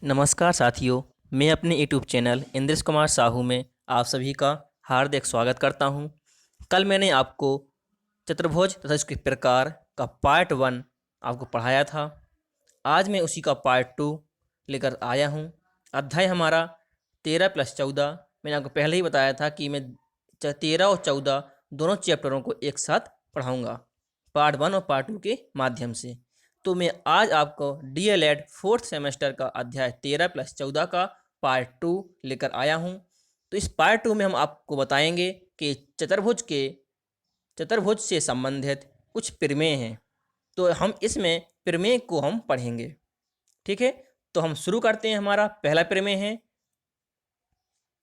नमस्कार साथियों, मैं अपने यूट्यूब चैनल इंद्रेश कुमार साहू में आप सभी का हार्दिक स्वागत करता हूं। कल मैंने आपको चतुर्भुज तथा इसके प्रकार का पार्ट 1 आपको पढ़ाया था। आज मैं उसी का पार्ट 2 लेकर आया हूं। अध्याय हमारा 13+14। मैंने आपको पहले ही बताया था कि मैं 13 और 14 दोनों चैप्टरों को एक साथ पढ़ाऊँगा, पार्ट 1 और पार्ट 2 के माध्यम से। तो मैं आज आपको DLED 4th सेमेस्टर का अध्याय 13+14 का पार्ट 2 लेकर आया हूँ। तो इस पार्ट 2 में हम आपको बताएंगे कि चतुर्भुज से संबंधित कुछ प्रमेय हैं। तो हम इसमें प्रमेय को हम पढ़ेंगे। ठीक है, तो हम शुरू करते हैं। हमारा पहला प्रमेय है,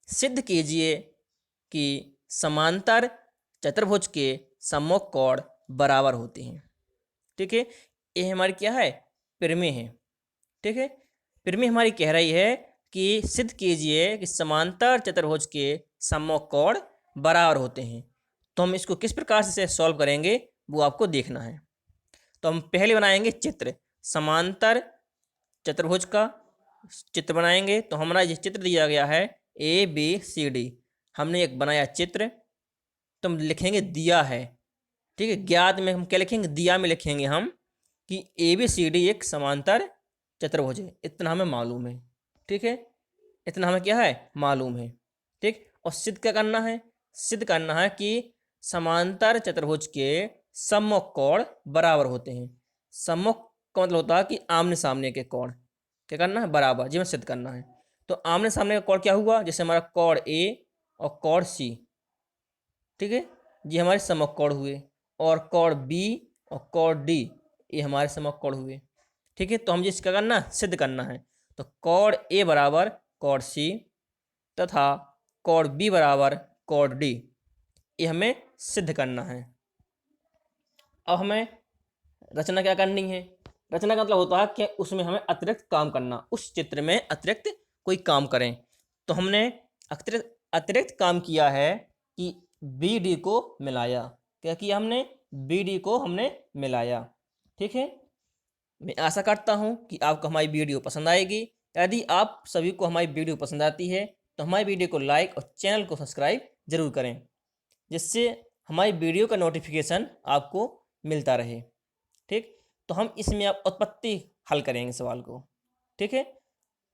सिद्ध कीजिए कि समांतर चतुर्भुज के सम्मुख कोण बराबर होते हैं। ठीक है, ये हमारी क्या है, प्रमेय है। ठीक है, प्रमेय हमारी कह रही है कि सिद्ध कीजिए कि समांतर चतुर्भुज के सम्मुख कोण बराबर होते हैं। तो हम इसको किस प्रकार से सॉल्व करेंगे वो आपको देखना है। तो हम पहले बनाएंगे चित्र, समांतर चतुर्भुज का चित्र बनाएंगे। तो हमारा ये चित्र दिया गया है ABCD। हमने एक बनाया चित्र, तो हम लिखेंगे दिया है। ठीक है, ज्ञात में हम क्या लिखेंगे, दिया में लिखेंगे हम कि ABCD एक समांतर चतुर्भुज है। इतना हमें मालूम है। ठीक है, इतना हमें क्या है, मालूम है। ठीक, और सिद्ध क्या करना है, सिद्ध करना है कि समांतर चतुर्भुज के सम्मुख कोण बराबर होते हैं। सम्मुख का मतलब होता है कि आमने सामने के कोण क्या करना है, बराबर, जी में सिद्ध करना है। तो आमने सामने का कोण क्या हुआ, जैसे हमारा कोण A और कोण C। ठीक है, ये हमारे सम्मुख कोण हुए। और कोण B और कोण D ये हमारे सम्मुख कोण हुए। ठीक है, तो हम जिसका करना, सिद्ध करना है। तो कोण A बराबर कोण C तथा कोण B बराबर कोण D, ये हमें सिद्ध करना है। अब हमें रचना क्या करनी है, रचना का मतलब होता है कि उसमें हमें अतिरिक्त काम करना, उस चित्र में अतिरिक्त कोई काम करें। तो हमने अतिरिक्त काम किया है कि BD को मिलाया। क्या किया हमने, BD को हमने मिलाया। ठीक है, मैं आशा करता हूँ कि आपको हमारी वीडियो पसंद आएगी। यदि आप सभी को हमारी वीडियो पसंद आती है तो हमारी वीडियो को लाइक और चैनल को सब्सक्राइब जरूर करें, जिससे हमारी वीडियो का नोटिफिकेशन आपको मिलता रहे। ठीक, तो हम इसमें आप उत्पत्ति हल करेंगे सवाल को। ठीक है,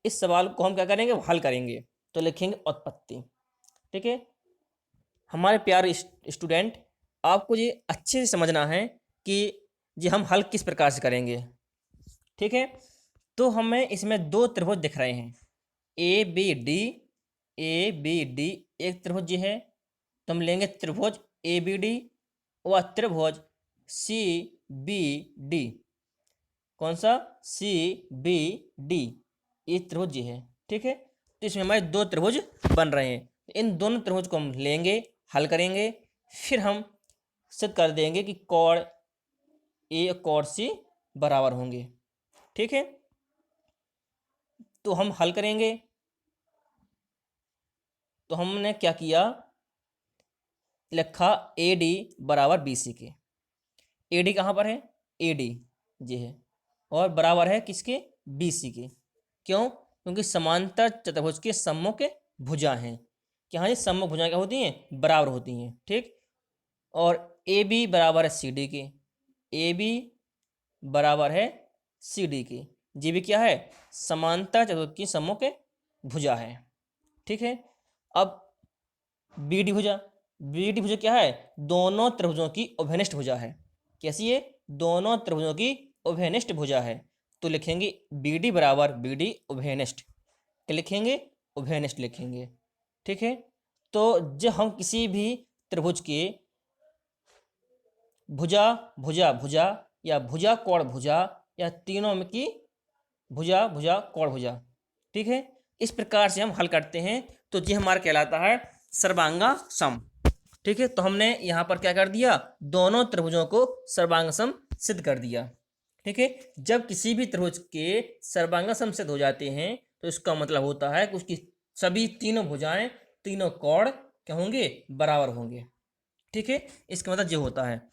इस सवाल को हम क्या करेंगे, हल करेंगे। तो लिखेंगे उत्पत्ति। ठीक है, हमारे प्यारे स्टूडेंट, आपको ये अच्छे से समझना है कि ये हम हल किस प्रकार से करेंगे। ठीक है, तो हमें इसमें दो त्रिभुज दिख रहे हैं, ए बी डी एक त्रिभुज है। तो हम लेंगे त्रिभुज ABD व त्रिभुज CBD। कौन सा, CBD, ये त्रिभुज है। ठीक है, तो इसमें हमारे दो त्रिभुज बन रहे हैं। इन दोनों त्रिभुज को हम लेंगे, हल करेंगे, फिर हम सिद्ध कर देंगे कि कोण A और कोण C बराबर होंगे। ठीक है, तो हम हल करेंगे। तो हमने क्या किया, लिखा AD बराबर BC के। AD कहाँ पर है, AD ये है, और बराबर है किसके, BC के। क्यों, क्योंकि समांतर चतुर्भुज के सम्मुख भुजा हैं। क्या, ये सम्मुख भुजाएं क्या होती हैं, बराबर होती हैं। ठीक, और AB बराबर है CD के, AB बराबर है CD के। जी भी क्या है, समांतर चतुर्भुज की सम्मुख भुजा है। ठीक है, अब BD भुजा, BD भुजा क्या है, दोनों त्रिभुजों की उभयनिष्ठ भुजा है। कैसी है, दोनों त्रिभुजों की उभयनिष्ठ भुजा है। तो लिखेंगे BD बराबर BD उभयनिष्ठ। क्या लिखेंगे, उभयनिष्ठ लिखेंगे। ठीक है, तो जब हम किसी भी त्रिभुज के भुजा भुजा भुजा या भुजा कोण भुजा या तीनों में की भुजा भुजा कोण भुजा, ठीक है, इस प्रकार से हम हल करते हैं। तो ये हमारा कहलाता है सर्वांगा सम। ठीक है, तो हमने यहाँ पर क्या कर दिया, दोनों त्रिभुजों को सर्वांग सम सिद्ध कर दिया। ठीक है, जब किसी भी त्रिभुज के सर्वांग सम सिद्ध हो जाते हैं तो इसका मतलब होता है कि उसकी सभी तीनों भुजाएं, तीनों कोण क्या होंगे, बराबर होंगे। ठीक है, इसका मतलब ये होता है।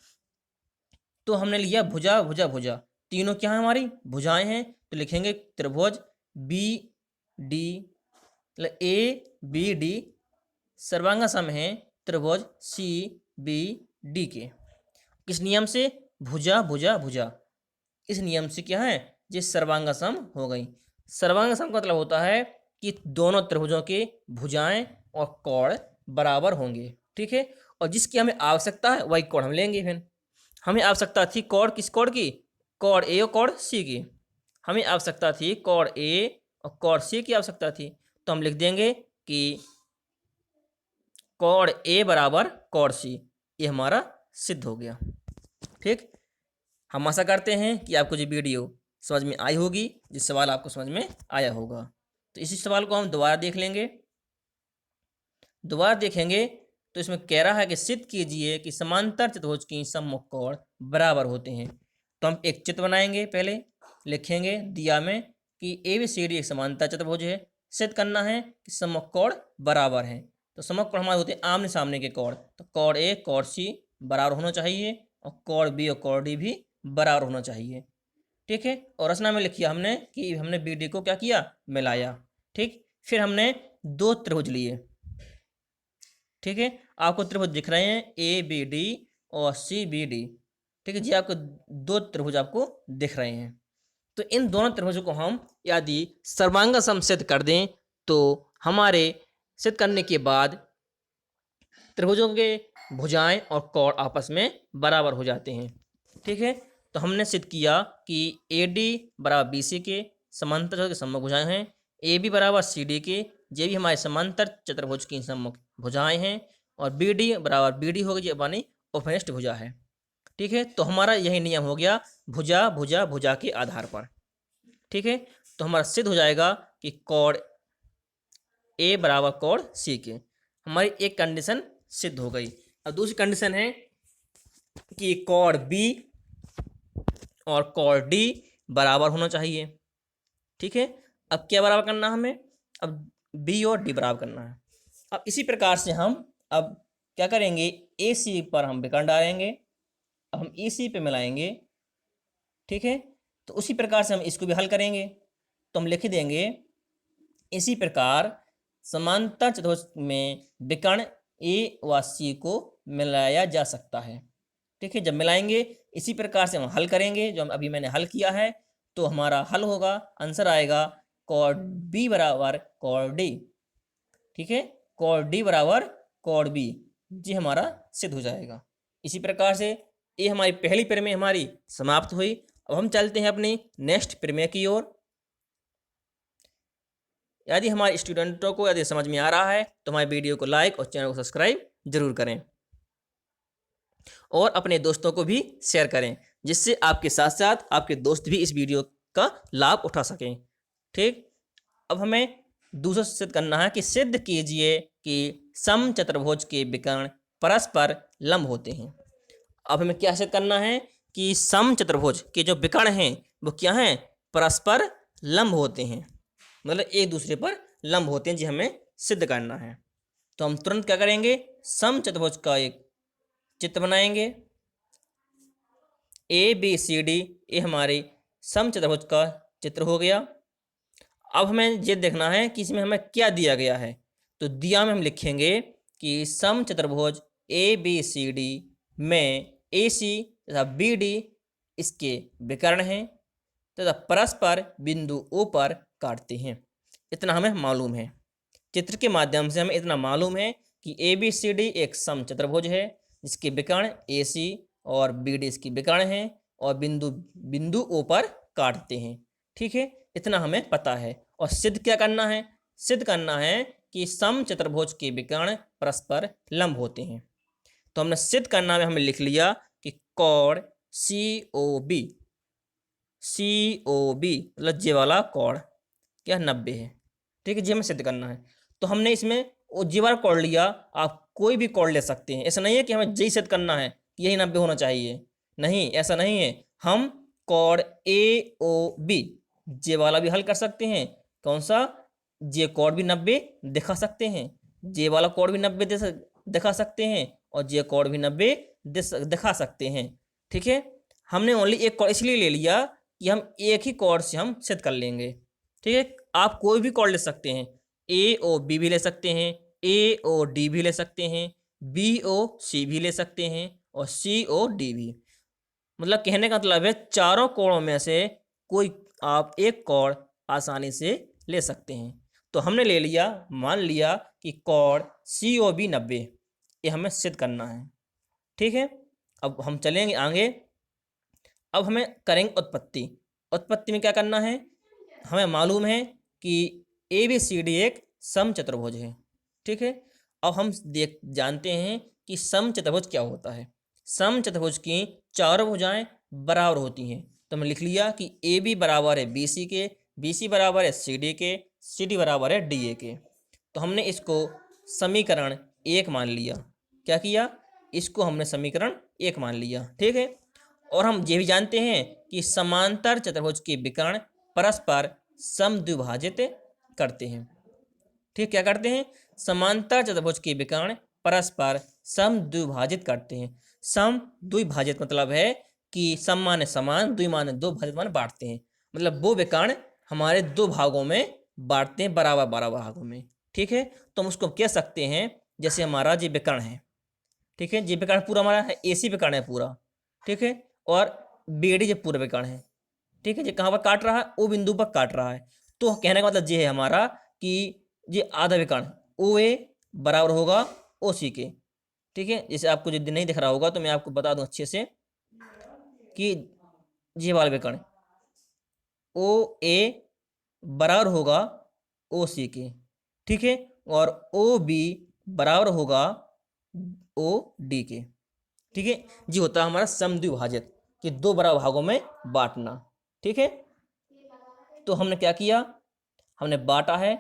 तो हमने लिया भुजा भुजा भुजा, तीनों क्या है, हमारी भुजाएं हैं। तो लिखेंगे त्रिभुज डी, मतलब ए बी डी सर्वांग सम है त्रिभुज सी बी डी के। किस नियम से? भुजा भुजा भुजा, इस नियम से क्या है, ये सर्वांग सम हो गई। सर्वांग सम का मतलब होता है कि दोनों त्रिभुजों के भुजाएं और कोण बराबर होंगे, ठीक है। और जिसकी हमें आवश्यकता है वही कोण हम लेंगे। फिर हमें आवश्यकता थी कोण किस कोण की? कोण ए और कोण सी की। हमें आवश्यकता थी कोण ए और कोण सी की आवश्यकता थी, तो हम लिख देंगे कि कोण ए बराबर कोण सी। ये हमारा सिद्ध हो गया, ठीक। हम आशा करते हैं कि आपको ये वीडियो समझ में आई होगी, जिस सवाल आपको समझ में आया होगा। तो इसी सवाल को हम दोबारा देख लेंगे। दोबारा देखेंगे तो इसमें कह रहा है कि सिद्ध कीजिए कि समांतर चतुर्भुज की सम्मुख कोण बराबर होते हैं। तो हम एक चित्र बनाएंगे, पहले लिखेंगे दिया में कि ए बी सी डी एक समांतर चतुर्भुज है। सिद्ध करना है कि सम्मुख कोण बराबर है। तो सम्मुख कोण हमारे होते हैं आमने सामने के कोण। तो कोण ए कोण सी बराबर होना चाहिए और कोण बी और कोण डी भी बराबर होना चाहिए, ठीक है। और रचना में लिखिए हमने कि हमने बी डी को क्या किया, मिलाया, ठीक। फिर हमने दो त्रिभुज लिए, ठीक है। आपको त्रिभुज दिख रहे हैं ए बी डी और सी बी डी, ठीक है जी। आपको दो त्रिभुज आपको दिख रहे हैं। तो इन दोनों त्रिभुजों को हम यदि सर्वांग सम सिद्ध कर दें तो हमारे सिद्ध करने के बाद त्रिभुजों के भुजाएं और कोण आपस में बराबर हो जाते हैं, ठीक है। तो हमने सिद्ध किया कि ए डी बराबर बी सी के समांतर के सम्मुख भुजाएं हैं, ए बी बराबर सी डी के ये भी हमारे समांतर चतुर्भुज की सम्मुख भुजाएं हैं, और बी डी बराबर बी डी होगी जो हमारी उपनिष्ठ भुजा है, ठीक है। तो हमारा यही नियम हो गया भुजा भुजा भुजा के आधार पर, ठीक है। तो हमारा सिद्ध हो जाएगा कि कोण ए बराबर कोण सी के। हमारी एक कंडीशन सिद्ध हो गई। अब दूसरी कंडीशन है कि कोण बी और कोण डी बराबर होना चाहिए, ठीक है। अब क्या बराबर करना है हमें? अब बी और डी बराबर करना है। अब इसी प्रकार से हम अब क्या करेंगे, ए सी पर हम विकर्ण डालेंगे, अब हम ई सी पे मिलाएंगे, ठीक है। तो उसी प्रकार से हम इसको भी हल करेंगे। तो हम लिख देंगे इसी प्रकार समांतर चतुर्भुज में विकर्ण ए व सी को मिलाया जा सकता है, ठीक है। जब मिलाएंगे इसी प्रकार से हम हल करेंगे, जो हम अभी मैंने हल किया है। तो हमारा हल होगा, आंसर आएगा कोण बी बराबर कोण डी, ठीक है। कोण डी बराबर कोण बी, जी हमारा सिद्ध हो जाएगा। इसी प्रकार से ये हमारी पहली प्रमेय हमारी समाप्त हुई। अब हम चलते हैं अपनी नेक्स्ट प्रमेय की ओर। यदि हमारे स्टूडेंटों को यदि समझ में आ रहा है तो हमारे वीडियो को लाइक और चैनल को सब्सक्राइब जरूर करें और अपने दोस्तों को भी शेयर करें, जिससे आपके साथ साथ आपके दोस्त भी इस वीडियो का लाभ उठा सकें, ठीक। अब हमें दूसरा सिद्ध करना है कि सिद्ध कीजिए कि समचतुर्भुज के विकर्ण परस्पर लंब होते हैं। अब हमें क्या सिद्ध करना है कि समचतुर्भुज के जो विकर्ण हैं वो क्या हैं, परस्पर लंब होते हैं, मतलब एक दूसरे पर लंब होते हैं, जी हमें सिद्ध करना है। तो हम तुरंत क्या करेंगे, समचतुर्भुज का एक चित्र बनाएंगे। ए बी सी डी ये हमारी समचतुर्भुज का चित्र हो गया। अब हमें ये देखना है कि इसमें हमें क्या दिया गया है। तो दिया में हम लिखेंगे कि समचतुर्भुज ए बी सी डी में ए सी तथा बी डी इसके विकर्ण हैं तथा परस्पर बिंदु ओ पर काटते हैं। इतना हमें मालूम है, चित्र के माध्यम से हमें इतना मालूम है कि ए बी सी डी एक समचतुर्भुज है जिसके विकर्ण ए सी और बी डी इसकी विकर्ण हैं और बिंदु ओ पर काटते हैं, ठीक है। इतना हमें पता है। और सिद्ध क्या करना है, सिद्ध करना है कि समचतुर्भुज के विकर्ण परस्पर लंब होते हैं। तो हमने सिद्ध करना में हमें लिख लिया कि कोण सी ओ बी मतलब जे वाला कोण क्या 90 है, ठीक है जी, हमें सिद्ध करना है। तो हमने इसमें जे वाला कोण लिया, आप कोई भी कोण ले सकते हैं। ऐसा नहीं है कि हमें जे सिद्ध करना है कि यही 90 होना चाहिए, नहीं, ऐसा नहीं है। हम कोण ए ओ बी जे वाला भी हल कर सकते हैं। कौन सा? जे कोण भी 90 दिखा सकते हैं, जे वाला कोण भी 90 दिखा सकते हैं और जे कोण भी 90 दिखा सकते हैं, ठीक है। हमने ओनली एक कोण इसलिए ले लिया कि हम एक ही कोण से हम सिद्ध कर लेंगे, ठीक है। आप कोई भी कॉर्ड ले सकते हैं, ए ओ बी भी ले सकते हैं, ए ओ डी भी ले सकते हैं, बी ओ सी भी ले सकते हैं, और सी ओ डी भी। मतलब कहने का मतलब है चारों कोणों में से कोई आप एक कोण आसानी से ले सकते हैं। तो हमने ले लिया, मान लिया कि कोण सी ओ बी 90, ये हमें सिद्ध करना है। ठीक है, अब हम चलेंगे आगे। अब हमें करेंगे उत्पत्ति। उत्पत्ति में क्या करना है, हमें मालूम है कि ए बी सी डी एक समचतुर्भुज है। ठीक है, अब हम जानते हैं कि समचतुर्भुज क्या होता है। समचतुर्भुज की चारों भुजाएं बराबर होती हैं। तो हमने लिख लिया कि ए बी बराबर है बी सी के, बी सी बराबर है सी डी के, सी डी बराबर है डी ए के। तो हमने इसको समीकरण 1 मान लिया। क्या किया, इसको हमने समीकरण 1 मान लिया। ठीक है, और हम ये भी जानते हैं कि समांतर चतुर्भुज के विकर्ण परस्पर समद्विभाजित करते हैं। ठीक, क्या करते हैं, समांतर चतुर्भुज के विकर्ण परस्पर समद्विभाजित करते हैं। समद्विभाजित मतलब है कि सम माने समान, द्वि माने दो, भाजित माने बांटते हैं। मतलब वो विकर्ण हमारे दो भागों में बांटते हैं, बराबर बराबर भागों में। ठीक है, तो हम उसको कह सकते हैं जैसे हमारा जी विकर्ण है। ठीक है, जी विकर्ण पूरा हमारा है, एसी विकर्ण है पूरा। ठीक है, और बीडी जो पूरा विकर्ण है। ठीक है, ये कहाँ पर काट रहा है, ओ बिंदु पर काट रहा है। तो कहने का मतलब ये है हमारा कि ये आधा विकर्ण ओ ए बराबर होगा ओ सी के। ठीक है, जैसे आपको यदि नहीं दिख रहा होगा तो मैं आपको बता दूं अच्छे से कि ये वाला विकर्ण ओ ए बराबर होगा ओ सी के। ठीक है, और ओ बी बराबर होगा ओ डी के। ठीक है, जी होता है हमारा समद्विभाजित, कि दो बराबर भागों में बांटना। ठीक है, तो हमने क्या किया, हमने बांटा है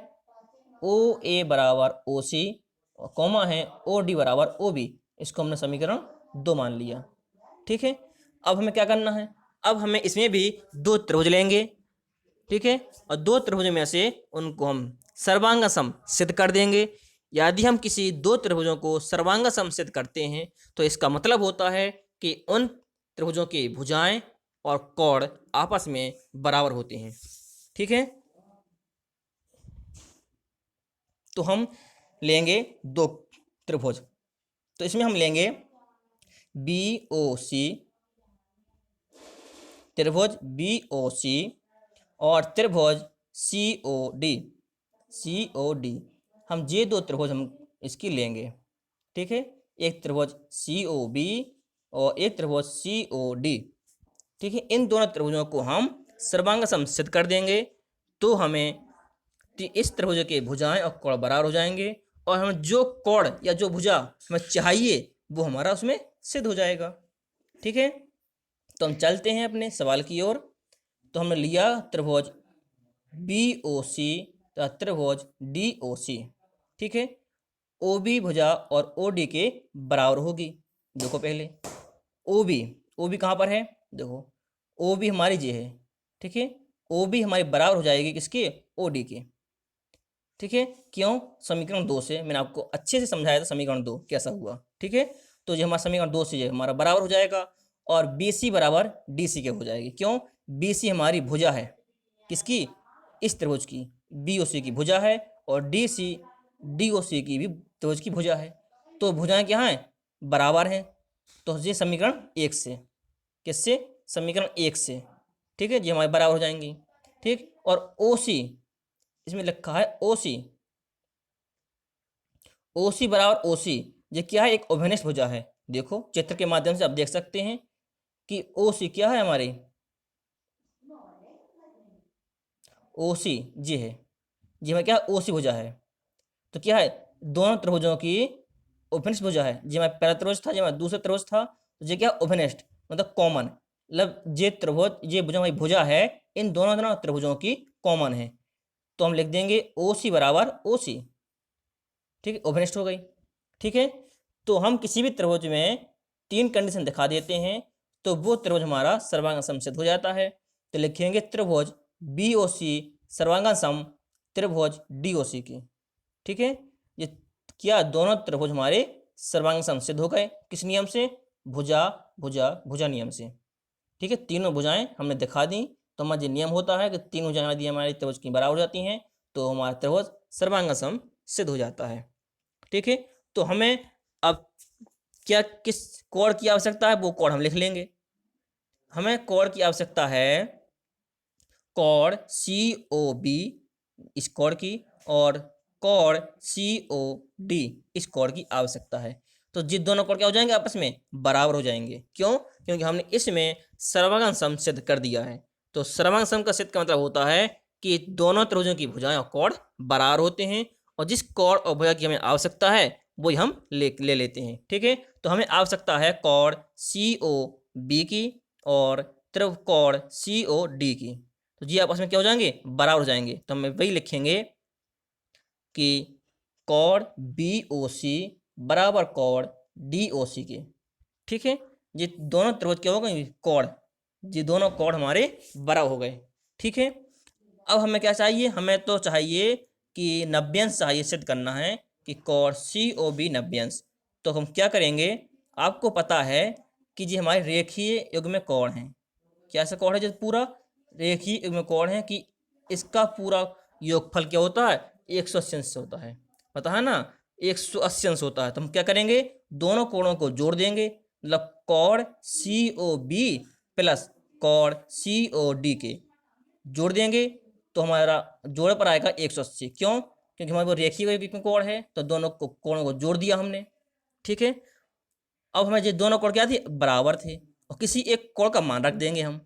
ओ ए बराबर ओ सी, और कॉमा है ओ डी बराबर ओ बी। इसको हमने समीकरण 2 मान लिया। ठीक है, अब हमें क्या करना है, अब हमें इसमें भी दो त्रिभुज लेंगे। ठीक है, और दो त्रिभुज में से उनको हम सर्वांग सम सिद्ध कर देंगे। यदि हम किसी दो त्रिभुजों को सर्वांग सम सिद्ध करते हैं तो इसका मतलब होता है कि उन त्रिभुजों की भुजाएं और कोण आपस में बराबर होते हैं। ठीक है, तो हम लेंगे दो त्रिभुज। तो इसमें हम लेंगे बी ओ सी, त्रिभुज बी ओ सी, और त्रिभुज सी ओ डी, सी ओ डी। हम ये दो त्रिभुज हम इसकी लेंगे। ठीक है, एक त्रिभुज सी ओ बी और एक त्रिभुज सी ओ डी। ठीक है, इन दोनों त्रिभुजों को हम सर्वांग सम सिद्ध कर देंगे। तो हमें इस त्रिभुज के भुजाएं और कोण बराबर हो जाएंगे, और हमें जो कोण या जो भुजा हमें चाहिए वो हमारा उसमें सिद्ध हो जाएगा। ठीक है, तो हम चलते हैं अपने सवाल की ओर। तो हमने लिया त्रिभुज बी ओ सी तथा त्रिभुज डी ओ सी। ठीक है, ओ बी भुजा और ओ डी के बराबर होगी। देखो पहले ओ बी कहाँ पर है, देखो ओ बी हमारी ये है। ठीक है, ओ बी हमारी बराबर हो जाएगी किसके, ओ डी के। ठीक है, क्यों, समीकरण 2 से मैंने आपको अच्छे से समझाया था समीकरण 2 कैसा हुआ। ठीक है, तो ये हमारा समीकरण 2 से ये हमारा बराबर हो जाएगा, और बी सी बराबर डी सी के हो जाएगी। क्यों, बी सी हमारी भुजा है किसकी, इस त्रिभुज की, बी ओ सी की भुजा है, और डी सी डी ओ सी की भी त्रिभुज की भुजा है। तो भुजाएं क्या हैं, बराबर हैं। तो ये समीकरण 1 से, किससे, समीकरण 1 से। ठीक है, ये हमारे बराबर हो जाएंगी। ठीक, और ओ सी, इसमें लिखा है ओ सी, ओ सी बराबर ओ सी, ये क्या है, एक अभिनिष्ट भुजा है। देखो चित्र के माध्यम से आप देख सकते हैं कि ओ सी क्या है हमारी, ओ सी जी है, जी हमारी क्या ओ सी भुजा है। तो क्या है, दोनों त्रिभुजों की अभिनिष्ट भुजा है। जी हमारा पहला त्रिभुज था, जी हमारा दूसरा त्रिभुज था, तो ये क्या अभिनिष्ट मतलब कॉमन, मतलब ये त्रिभुज, ये भुजा हमारी भुजा है, इन दोनों त्रिभुजों की कॉमन है। तो हम लिख देंगे ओ सी बराबर ओ सी। ठीक है, ओवरनेस्ट हो गई। ठीक है, तो हम किसी भी त्रिभुज में 3 कंडीशन दिखा देते हैं तो वो त्रिभुज हमारा सर्वांग सम सिद्ध हो जाता है। तो लिखेंगे त्रिभुज बी ओ सी सर्वांग सम त्रिभुज डी ओ सी की। ठीक है, ये क्या, दोनों त्रिभुज हमारे सर्वांग सम सिद्ध हो गए, किस नियम से, भुजा भुजा भुजा नियम से। ठीक है, तीनों भुजाएं हमने दिखा दी तो हमारा जो नियम होता है कि तीन भुजाएं यदि हमारी त्रिभुज की बराबर हो जाती हैं तो हमारा त्रिभुज सर्वांगसम सिद्ध हो जाता है। ठीक है, तो हमें अब क्या किस कोण की आवश्यकता है वो कोण हम लिख लेंगे। हमें कोण की आवश्यकता है कोण COB इस कोण की और कोण COD इस कोण की आवश्यकता है। तो ये दोनों कोण क्या हो जाएंगे, आपस में बराबर हो जाएंगे। क्यों? क्योंकि हमने इसमें सर्वांग सम सिद्ध कर दिया है। तो सर्वांग सम का सिद्ध का मतलब होता है कि दोनों त्रिभुजों की भुजाएं और कोण बराबर होते हैं और जिस कोण और भुजा की हमें आवश्यकता है वही हम ले लेते हैं। ठीक है, तो हमें आवश्यकता है कोण COB की और त्रिकोण COD की। तो जी आपस में क्या हो जाएंगे, बराबर हो जाएंगे। तो हम वही लिखेंगे कि कोण BOC बराबर कोण DOC के। ठीक है, ये दोनों त्रिभुज क्या हो गए, कोण, ये दोनों कोण हमारे बराबर हो गए। ठीक है, अब हमें क्या चाहिए, हमें तो चाहिए कि नब्बेंश चाहिए, सिद्ध करना है कि कोण COB नब्बेंश। तो हम क्या करेंगे, आपको पता है कि जी हमारे रेखीय युग्म कोण है। क्या ऐसा कोण है जो पूरा रेखीय युग्म कोण है कि इसका पूरा योगफल क्या होता है, 180 अंश होता है, पता है ना, 180 अंश होता है। तो हम क्या करेंगे, दोनों कोणों को जोड़ देंगे, मतलब कोण COB प्लस कोण COD के जोड़ देंगे तो हमारा जोड़ पर आएगा 180। क्यों? क्योंकि हमारे पास रेखीय कोण है तो दोनों कोणों को जोड़ दिया हमने। ठीक है, अब हमें ये दोनों कोण क्या थे, बराबर थे और किसी एक कोण का मान रख देंगे हम।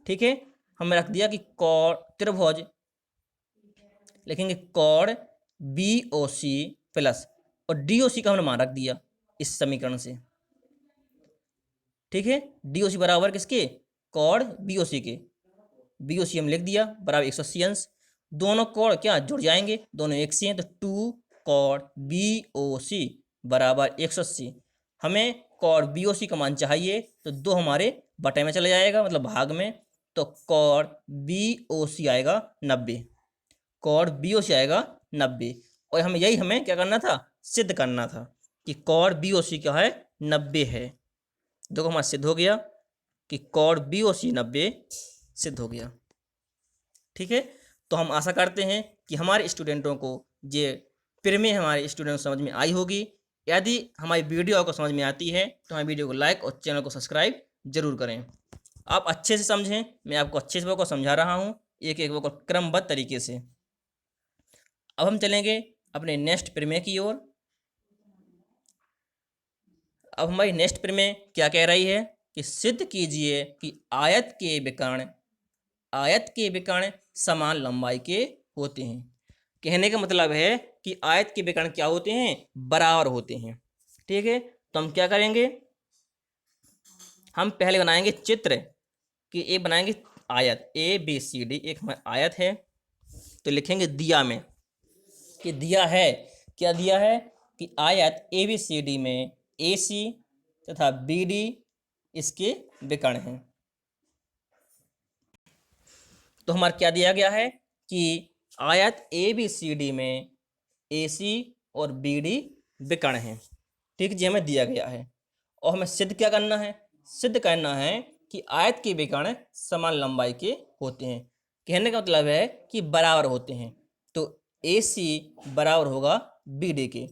ठीक है, हमने रख दिया कि कोण त्रिभुज, लिखेंगे कोण BOC प्लस और DOC का हमने मान रख दिया इस समीकरण से। ठीक है, DOC बराबर किसके, कोण BOC के। BOC हम लिख दिया बराबर 180 अंश। दोनों कोण क्या जुड़ जाएंगे, दोनों एक से हैं, तो 2 कोण BOC बराबर 180। हमें कोण BOC का मान चाहिए तो दो हमारे बटे में चले जाएगा, मतलब भाग में, तो कोण BOC आएगा 90, कोण BOC आएगा 90। और हमें यही हमें क्या करना था, सिद्ध करना था कि कोण BOC क्या है, 90 है। देखो हमारा सिद्ध हो गया कि कोण BOC 90 सिद्ध हो गया। ठीक है, तो हम आशा करते हैं कि हमारे स्टूडेंटों को ये प्रमेय हमारे स्टूडेंट को समझ में आई होगी। यदि हमारी वीडियो आपको समझ में आती है तो हमारी वीडियो को लाइक और चैनल को सब्सक्राइब जरूर करें। आप अच्छे से समझें, मैं आपको अच्छे से वो को समझा रहा हूँ, एक एक वो को क्रमबद्ध तरीके से। अब हम चलेंगे अपने नेक्स्ट प्रमेय की ओर। अब हमारी नेक्स्ट प्रमेय क्या कह रही है कि सिद्ध कीजिए कि आयत के विकर्ण समान लंबाई के होते हैं। कहने का मतलब है कि आयत के विकर्ण क्या होते हैं, बराबर होते हैं। ठीक है, तो हम क्या करेंगे, हम पहले बनाएंगे चित्र कि एक बनाएंगे आयत ABCD, एक हमारा आयत है। तो लिखेंगे दिया में कि दिया है, क्या दिया है कि आयत ABCD में AC तथा BD इसके विकर्ण हैं। तो हमारा क्या दिया गया है कि आयत ABCD में AC और BD विकर्ण हैं। ठीक, जी हमें दिया गया है और हमें सिद्ध क्या करना है, सिद्ध करना है कि आयत के विकर्ण समान लंबाई के होते हैं। कहने का मतलब है कि बराबर होते हैं। तो AC बराबर होगा BD के,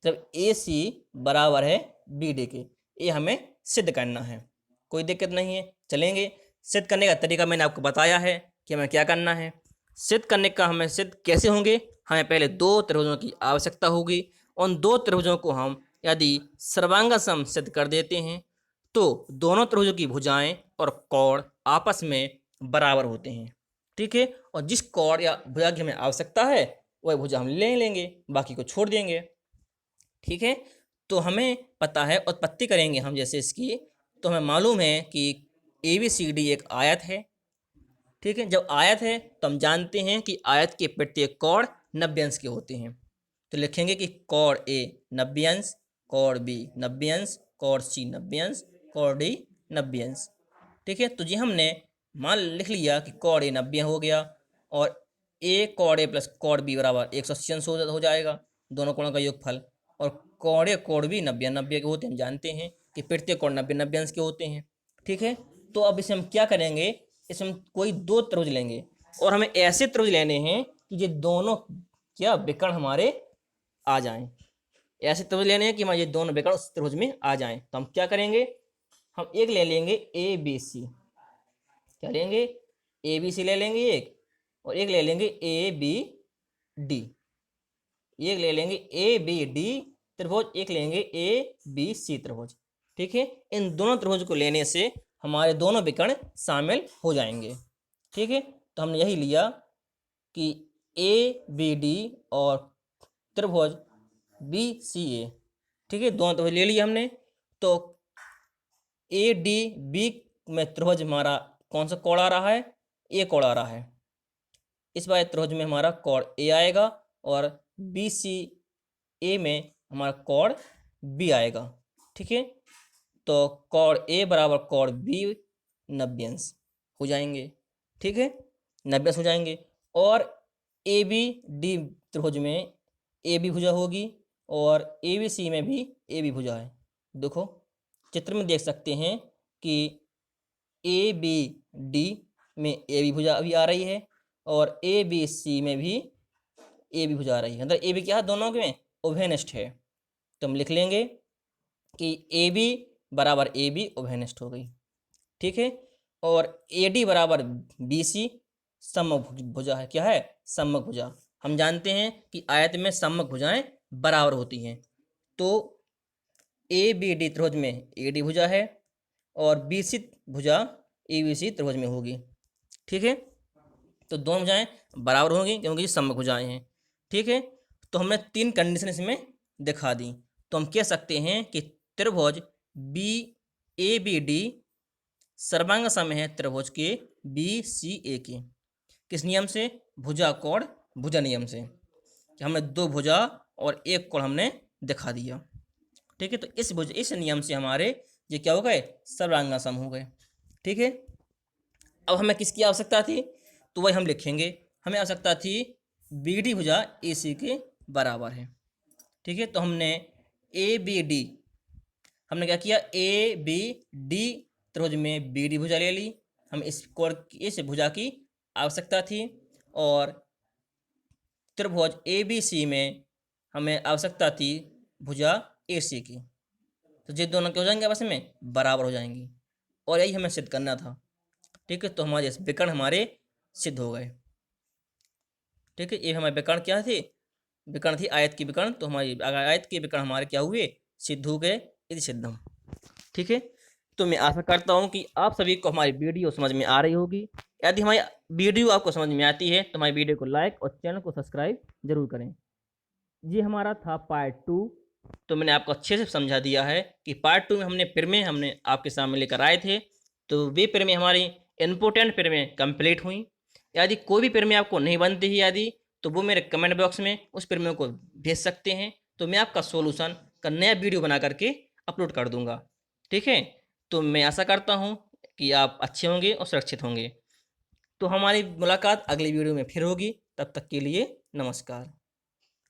जब AC बराबर है BD के, ये हमें सिद्ध करना है। कोई दिक्कत नहीं है, चलेंगे। सिद्ध करने का तरीका मैंने आपको बताया है कि हमें क्या करना है। सिद्ध करने का हमें सिद्ध कैसे होंगे, हमें पहले दो त्रिभुजों की आवश्यकता होगी। उन दो त्रिभुजों को हम यदि सर्वांगसम सिद्ध कर देते हैं तो दोनों त्रिभुजों की भुजाएं और कोण आपस में बराबर होते हैं। ठीक है, और जिस कोण या भुजा की हमें आवश्यकता है वह भुजा हम ले लेंगे, बाकी को छोड़ देंगे। ठीक है, तो हमें पता है, उत्पत्ति करेंगे हम जैसे इसकी, तो हमें मालूम है कि ABCD एक आयत है। ठीक है, जब आयत है तो हम जानते हैं कि आयत के प्रत्येक कोण 90 अंश के होते हैं। तो लिखेंगे कि कोण A 90 अंश, कोण B 90 अंश, कोण C 90 अंश, कोण D 90 अंश। ठीक है, तो जी हमने मान लिख लिया कि कोण A 90 हो गया और कोण A प्लस कोण B बराबर 180 अंश हो जाएगा, दोनों कोणों का योगफल। और कोण A कोण B 90 के होते हैं, हम जानते हैं कि प्रत्येक कोण 90 अंश के होते हैं। ठीक है, तो अब इसे हम क्या करेंगे इसमें हम कोई दो त्रिभुज लेंगे और हमें ऐसे त्रिभुज लेने हैं कि ये दोनों क्या विकर्ण हमारे आ जाएं। ऐसे त्रिभुज लेने हैं कि हमारे ये दोनों विकर्ण उस त्रिभुज में आ जाएं। तो हम क्या करेंगे, हम एक ले लेंगे ए बी सी, क्या लेंगे, ए बी सी ले लेंगे एक, और एक ले लेंगे ए बी डी, एक ले लेंगे ए बी डी त्रिभुज, एक लेंगे ए बी सी त्रिभुज। ठीक है, इन दोनों त्रिभुज को लेने से हमारे दोनों विकर्ण शामिल हो जाएंगे। ठीक है, तो हमने यही लिया कि ए बी डी और त्रिभुज बी सी ए। ठीक है, दोनों त्रिभुज ले लिए हमने। तो ए डी बी में त्रिभुज हमारा कौन सा कोण आ रहा है, ए कोण आ रहा है। इस बार त्रिभुज में हमारा कोण ए आएगा और बी सी ए में हमारा कोण बी आएगा। ठीक है, तो कोण ए बराबर कोण बी 90 अंश हो जाएंगे। ठीक है, 90 अंश हो जाएंगे। और ए बी डी त्रिभुज में ए बी भुजा होगी और ए बी सी में भी ए बी भुजा है। देखो चित्र में देख सकते हैं कि ए बी डी में ए बी भुजा अभी आ रही है और ए बी सी में भी ए बी भुजा आ रही है। मतलब ए बी क्या है, दोनों में उभयनिष्ठ है। तो हम लिख लेंगे कि ए बी बराबर ए बी उभयनिष्ठ हो गई। ठीक है, और ए डी बराबर बी सी सम्मुख भुजा है। क्या है, सम्मुख भुजा। हम जानते हैं कि आयत में सम्मुख भुजाएं बराबर होती हैं। तो ए बी डी त्रिभुज में ए डी भुजा है और बी सी भुजा ए बी सी त्रिभुज में होगी। ठीक है, तो दोनों भुजाएं बराबर होंगी क्योंकि ये सम्मुख भुजाएं हैं। ठीक है, तो हमने तीन कंडीशन इसमें दिखा दी। तो हम कह सकते हैं कि त्रिभुज बी ए बी डी सर्वांग सम है त्रिभुज के बी सी ए के। किस नियम से, भुजा कोण भुजा नियम से, कि हमने दो भुजा और एक कोण हमने दिखा दिया। ठीक है, तो इस नियम से हमारे ये क्या हो गए, सर्वांग सम हो गए। ठीक है, अब हमें किसकी आवश्यकता थी, तो वही हम लिखेंगे। हमें आवश्यकता थी बी डी भुजा ए सी के बराबर है। ठीक है, तो हमने ए बी डी, हमने क्या किया, ए बी डी त्रिभुज में बी डी भुजा ले ली। हम इस भुजा की आवश्यकता थी। और त्रिभुज ए बी सी में हमें आवश्यकता थी भुजा ए सी की। तो ये दोनों क्या हो जाएंगे, आपस में बराबर हो जाएंगी। और यही हमें सिद्ध करना था। ठीक है, तो हमारे विकर्ण हमारे सिद्ध हो गए। ठीक है, ये हमारे विकर्ण क्या थे, विकर्ण थी आयत की विकर्ण। तो हमारी आयत के विकर्ण हमारे क्या हुए, सिद्ध हो गए, यदि सिद्धम। ठीक है, तो मैं आशा करता हूँ कि आप सभी को हमारी वीडियो समझ में आ रही होगी। यदि हमारी वीडियो आपको समझ में आती है तो हमारी वीडियो को लाइक और चैनल को सब्सक्राइब जरूर करें। ये हमारा था पार्ट 2। तो मैंने आपको अच्छे से समझा दिया है कि पार्ट 2 में हमने आपके सामने लेकर आए थे। तो वे प्रमेय हमारी इम्पोर्टेंट प्रमेय कंप्लीट हुई। यदि कोई भी प्रमेय आपको नहीं बनती है यदि, तो वो मेरे कमेंट बॉक्स में उस प्रमेय को भेज सकते हैं। तो मैं आपका सोल्यूशन का नया वीडियो बना करके अपलोड कर दूंगा। ठीक है, तो मैं आशा करता हूँ कि आप अच्छे होंगे और सुरक्षित होंगे। तो हमारी मुलाकात अगली वीडियो में फिर होगी। तब तक के लिए नमस्कार।